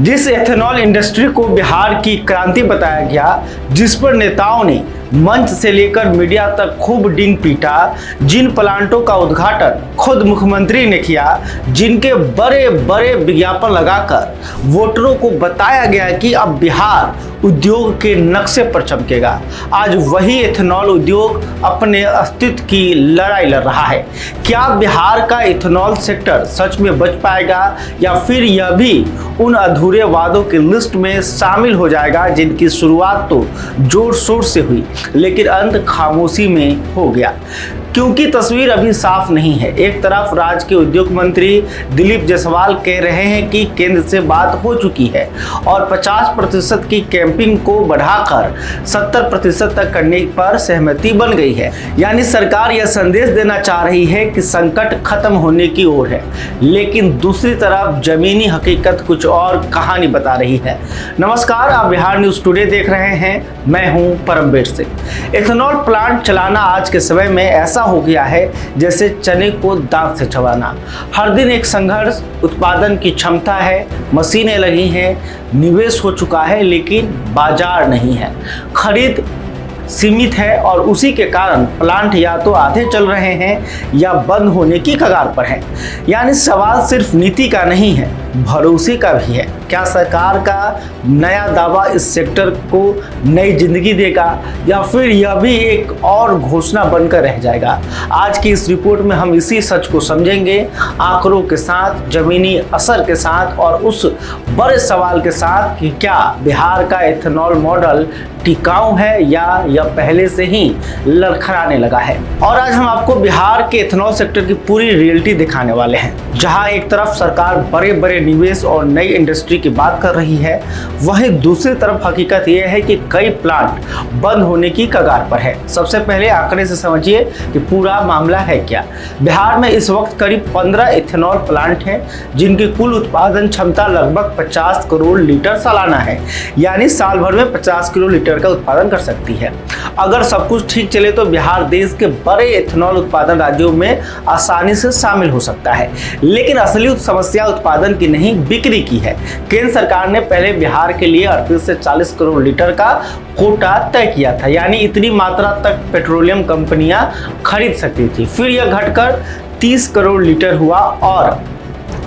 जिस ethanol industry को बिहार की क्रांति बताया गया, जिस पर नेताओं ने मंच से लेकर मीडिया तक खूब डींग पीटा, जिन प्लांटों का उद्घाटन खुद मुख्यमंत्री ने किया, जिनके बड़े बड़े विज्ञापन लगाकर वोटरों को बताया गया कि अब बिहार उद्योग के नक्शे पर चमकेगा, आज वही एथेनॉल उद्योग अपने अस्तित्व की लड़ाई लड़ रहा है। क्या बिहार का एथेनॉल सेक्टर सच में बच पाएगा या फिर यह भी उन अधूरे वादों की लिस्ट में शामिल हो जाएगा जिनकी शुरुआत तो जोर शोर से हुई लेकिन अंत खामोशी में हो गया? क्योंकि तस्वीर अभी साफ नहीं है। एक तरफ राज्य के उद्योग मंत्री दिलीप जायसवाल कह रहे हैं कि केंद्र से बात हो चुकी है और 50% की कैंपिंग को बढ़ाकर 70% तक करने पर सहमति बन गई है। यानी सरकार यह संदेश देना चाह रही है कि संकट खत्म होने की ओर है, लेकिन दूसरी तरफ जमीनी हकीकत कुछ और कहानी बता रही है। नमस्कार, आप बिहार न्यूज टुडे देख रहे हैं, मैं हूं परमवीर सिंह। एथेनॉल प्लांट चलाना आज के समय में ऐसा हो गया है जैसे चने को दांत से चबाना। हर दिन एक संघर्ष, उत्पादन की क्षमता है, मशीनें लगी हैं, निवेश हो चुका है, लेकिन बाजार नहीं है, खरीद सीमित है और उसी के कारण प्लांट या तो आधे चल रहे हैं या बंद होने की कगार पर हैं। यानी सवाल सिर्फ नीति का नहीं है, भरोसे का भी है। क्या सरकार का नया दावा इस सेक्टर को नई जिंदगी देगा या फिर यह भी एक और घोषणा बनकर रह जाएगा? आज की इस रिपोर्ट में हम इसी सच को समझेंगे, आंकड़ों के साथ, जमीनी असर के साथ और उस बड़े सवाल के साथ कि क्या बिहार का एथेनॉल मॉडल टिकाऊ है या यह पहले से ही लड़खड़ाने लगा है। और आज हम आपको बिहार के एथेनॉल सेक्टर की पूरी रियलिटी दिखाने वाले हैं, जहां एक तरफ सरकार बड़े बड़े निवेश और नई इंडस्ट्री की बात कर रही है, वहीं दूसरी तरफ हकीकत यह है कि कई प्लांट बंद होने की कगार पर है। सबसे पहले आंकड़े से समझिए कि पूरा मामला है क्या। बिहार में इस वक्त करीब 15 एथेनॉल प्लांट हैं, जिनकी कुल उत्पादन क्षमता लगभग 50 करोड़ लीटर सालाना है। यानी साल भर में 50 किलो लीटर का उत्पादन कर सकती है। अगर सब कुछ ठीक चले तो बिहार देश के बड़े एथेनॉल उत्पादन राज्यों में आसानी से शामिल हो सकता है। लेकिन असली समस्या उत्पादन की नहीं, बिक्री की है। केंद्र सरकार ने पहले बिहार के लिए 38 से 40 करोड़ लीटर का कोटा तय किया था, यानी इतनी मात्रा तक पेट्रोलियम कंपनियां खरीद सकती थी। फिर यह घटकर 30 करोड़ लीटर हुआ और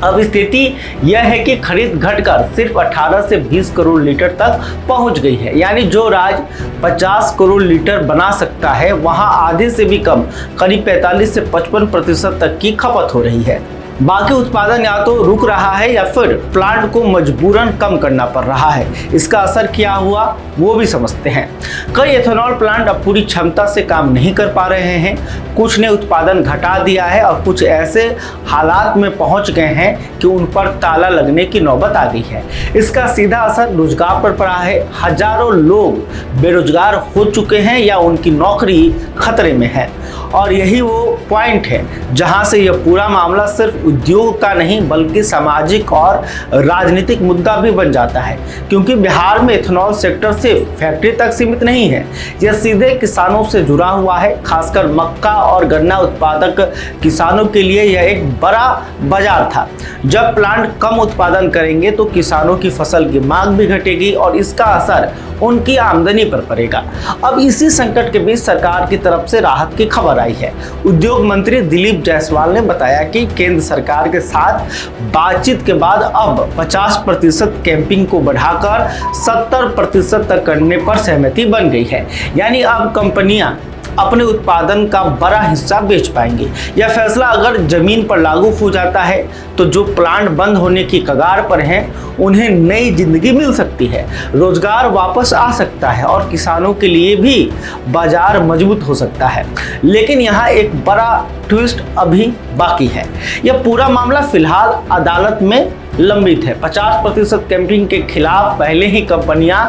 अब स्थिति यह है कि खरीद घटकर सिर्फ 18 से 20 करोड़ लीटर तक पहुंच गई है। यानी जो राज्य 50 करोड़ लीटर बना सकता है, वहां आधे से भी कम, करीब 45 से 55% तक की खपत हो रही है। बाकी उत्पादन या तो रुक रहा है या फिर प्लांट को मजबूरन कम करना पड़ रहा है। इसका असर क्या हुआ वो भी समझते हैं। कई एथेनॉल प्लांट अब पूरी क्षमता से काम नहीं कर पा रहे हैं, कुछ ने उत्पादन घटा दिया है और कुछ ऐसे हालात में पहुंच गए हैं कि उन पर ताला लगने की नौबत आ गई है। इसका सीधा असर रोजगार पर पड़ा है। हजारों लोग बेरोजगार हो चुके हैं या उनकी नौकरी खतरे में है। और यही वो पॉइंट है जहां से यह पूरा मामला सिर्फ उद्योग का नहीं बल्कि सामाजिक और राजनीतिक मुद्दा भी बन जाता है। क्योंकि बिहार में एथेनॉल सेक्टर सिर्फ फैक्ट्री तक सीमित नहीं है, यह सीधे किसानों से जुड़ा हुआ है। खासकर मक्का और गन्ना उत्पादक किसानों के लिए यह एक बड़ा बाजार था। जब प्लांट कम उत्पादन करेंगे तो किसानों की फसल की मांग भी घटेगी और इसका असर उनकी आमदनी पर पड़ेगा। अब इसी संकट के बीच सरकार की तरफ से राहत की खबर आई है। उद्योग मंत्री दिलीप जायसवाल ने बताया कि केंद्र सरकार के साथ बातचीत के बाद अब 50% कैंपिंग को बढ़ाकर 70% तक करने पर सहमति बन गई है। यानी अब कंपनियां अपने उत्पादन का बड़ा हिस्सा बेच पाएंगे। यह फैसला अगर जमीन पर लागू हो जाता है तो जो प्लांट बंद होने की कगार पर हैं, उन्हें नई जिंदगी मिल सकती है, रोजगार वापस आ सकता है और किसानों के लिए भी बाजार मजबूत हो सकता है। लेकिन यहाँ एक बड़ा ट्विस्ट अभी बाकी है। यह पूरा मामला फिलहाल अदालत में लंबित है। 50% कैंपिंग के खिलाफ पहले ही कंपनियां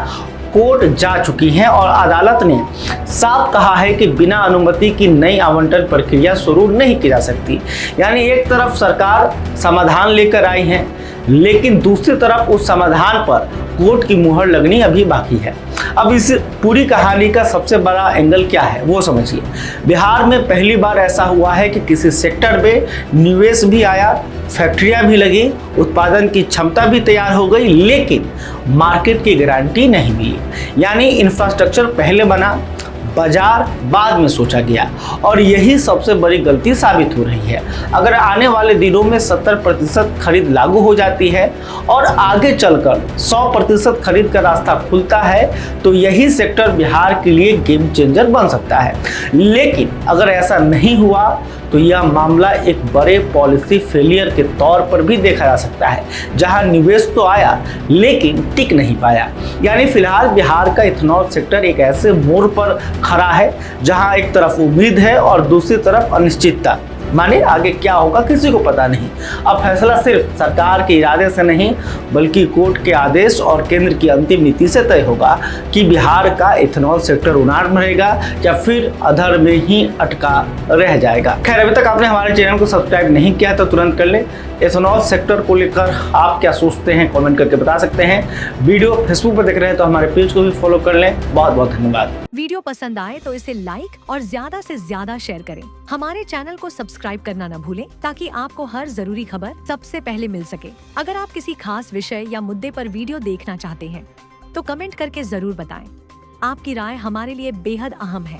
कोर्ट जा चुकी हैं और अदालत ने साफ कहा है कि बिना अनुमति की नई आवंटन प्रक्रिया शुरू नहीं की जा सकती। यानी एक तरफ सरकार समाधान लेकर आई है, लेकिन दूसरी तरफ उस समाधान पर कोर्ट की मुहर लगनी अभी बाकी है। अब इस पूरी कहानी का सबसे बड़ा एंगल क्या है वो समझिए। बिहार में पहली बार ऐसा हुआ है कि किसी सेक्टर में निवेश भी आया, फैक्ट्रियां भी लगी, उत्पादन की क्षमता भी तैयार हो गई, लेकिन मार्केट की गारंटी नहीं मिली। यानी इंफ्रास्ट्रक्चर पहले बना, बाजार बाद में सोचा गया, और यही सबसे बड़ी गलती साबित हो रही है। अगर आने वाले दिनों में 70% खरीद लागू हो जाती है और आगे चलकर 100% खरीद का रास्ता खुलता है, तो यही सेक्टर बिहार के लिए गेम चेंजर बन सकता है। लेकिन अगर ऐसा नहीं हुआ तो यह मामला एक बड़े पॉलिसी फेलियर के तौर पर भी देखा जा सकता है, जहां निवेश तो आया लेकिन टिक नहीं पाया। यानी फिलहाल बिहार का इथेनॉल सेक्टर एक ऐसे मोड़ पर खड़ा है जहां एक तरफ उम्मीद है और दूसरी तरफ अनिश्चितता। माने आगे क्या होगा किसी को पता नहीं। अब फैसला सिर्फ सरकार के इरादे से नहीं, बल्कि कोर्ट के आदेश और केंद्र की अंतिम नीति से तय होगा कि बिहार का इथेनॉल सेक्टर उनार में रहेगा या फिर अधर में ही अटका रह जाएगा। खैर, अभी तक आपने हमारे चैनल को सब्सक्राइब नहीं किया तो तुरंत कर ले। इथेनॉल सेक्टर को लेकर आप क्या सोचते हैं कमेंट करके बता सकते हैं। वीडियो फेसबुक पर देख रहे हैं तो हमारे पेज को भी फॉलो कर लें। बहुत बहुत धन्यवाद। वीडियो पसंद आए तो इसे लाइक और ज्यादा से ज्यादा शेयर करें। हमारे चैनल को सब्सक्राइब करना न भूलें ताकि आपको हर जरूरी खबर सबसे पहले मिल सके। अगर आप किसी खास विषय या मुद्दे पर वीडियो देखना चाहते हैं तो कमेंट करके जरूर बताएं। आपकी राय हमारे लिए बेहद अहम है।